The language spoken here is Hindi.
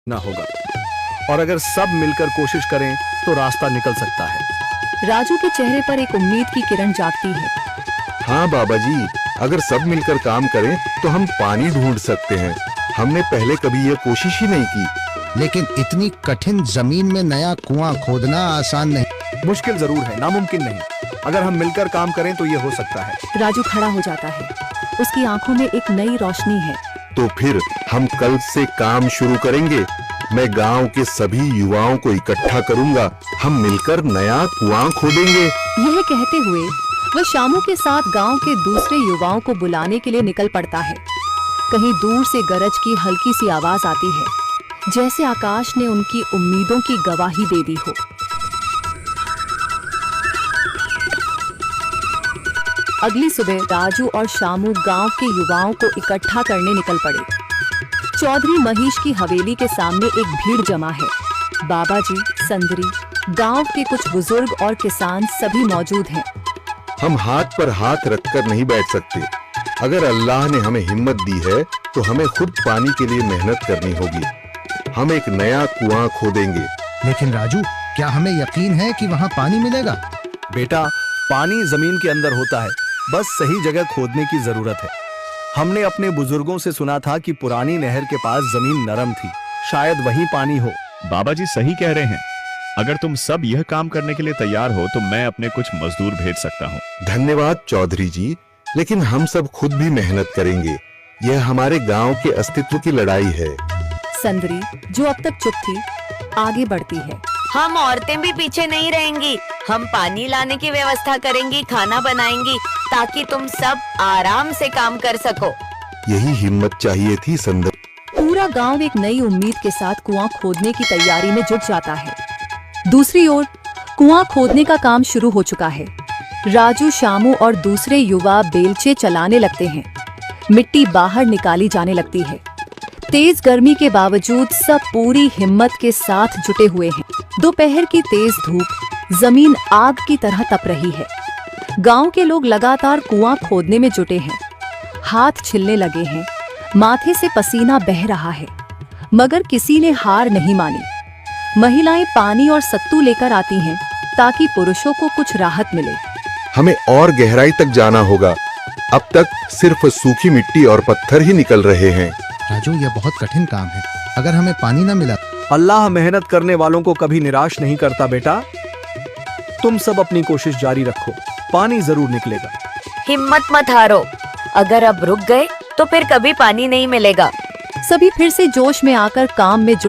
ना होगा, और अगर सब मिलकर कोशिश करें तो रास्ता निकल सकता है। राजू के चेहरे पर एक उम्मीद की किरण जागती है। हाँ बाबा जी, अगर सब मिलकर काम करें तो हम पानी ढूंढ सकते हैं। हमने पहले कभी ये कोशिश ही नहीं की। लेकिन इतनी कठिन जमीन में नया कुआं खोदना आसान नहीं। मुश्किल जरूर है, नामुमकिन नहीं। अगर हम मिलकर काम करें तो ये हो सकता है। राजू खड़ा हो जाता है। उसकी आंखों में एक नई रोशनी है। तो फिर हम कल से काम शुरू करेंगे। मैं गांव के सभी युवाओं को इकट्ठा करूंगा। हम मिलकर नया कुआं खोदेंगे। यह कहते हुए वह शामू के साथ गांव के दूसरे युवाओं को बुलाने के लिए निकल पड़ता है। कहीं दूर से गरज की हल्की सी आवाज आती है, जैसे आकाश ने उनकी उम्मीदों की गवाही दे दी हो। अगली सुबह राजू और शामू गांव के युवाओं को इकट्ठा करने निकल पड़े। चौधरी महेश की हवेली के सामने एक भीड़ जमा है। बाबा जी, संदरी, गांव के कुछ बुजुर्ग और किसान सभी मौजूद हैं। हम हाथ पर हाथ रखकर नहीं बैठ सकते। अगर अल्लाह ने हमें हिम्मत दी है तो हमें खुद पानी के लिए मेहनत करनी होगी। हम एक नया कुआं खोदेंगे। लेकिन राजू, क्या हमें यकीन है कि वहाँ पानी मिलेगा? बेटा, पानी जमीन के अंदर होता है, बस सही जगह खोदने की जरूरत है। हमने अपने बुजुर्गों से सुना था कि पुरानी नहर के पास जमीन नरम थी, शायद वहीं पानी हो। बाबा जी सही कह रहे हैं। अगर तुम सब यह काम करने के लिए तैयार हो तो मैं अपने कुछ मजदूर भेज सकता हूँ। धन्यवाद चौधरी जी, लेकिन हम सब खुद भी मेहनत करेंगे। यह हमारे गांव के अस्तित्व की लड़ाई है। संदरी, जो अब तक चुप थी, आगे बढ़ती है। हम औरतें भी पीछे नहीं रहेंगी। हम पानी लाने की व्यवस्था करेंगी, खाना बनाएंगी, ताकि तुम सब आराम से काम कर सको। यही हिम्मत चाहिए थी संदर। पूरा गांव एक नई उम्मीद के साथ कुआं खोदने की तैयारी में जुट जाता है। दूसरी ओर कुआं खोदने का काम शुरू हो चुका है। राजू, शामू और दूसरे युवा बेलचे चलाने लगते हैं। मिट्टी बाहर निकाली जाने लगती है। तेज गर्मी के बावजूद सब पूरी हिम्मत के साथ जुटे हुए हैं। दोपहर की तेज धूप जमीन आग की तरह तप रही है। गांव के लोग लगातार कुआं खोदने में जुटे हैं। हाथ छिलने लगे हैं, माथे से पसीना बह रहा है, मगर किसी ने हार नहीं मानी। महिलाएं पानी और सत्तू लेकर आती हैं ताकि पुरुषों को कुछ राहत मिले। हमें और गहराई तक जाना होगा। अब तक सिर्फ सूखी मिट्टी और पत्थर ही निकल रहे हैं। राजू, यह बहुत कठिन काम है। अगर हमें पानी न मिला। अल्लाह मेहनत करने वालों को कभी निराश नहीं करता बेटा। तुम सब अपनी कोशिश जारी रखो, पानी जरूर निकलेगा। हिम्मत मत हारो। अगर अब रुक गए तो फिर कभी पानी नहीं मिलेगा। सभी फिर से जोश में आकर काम में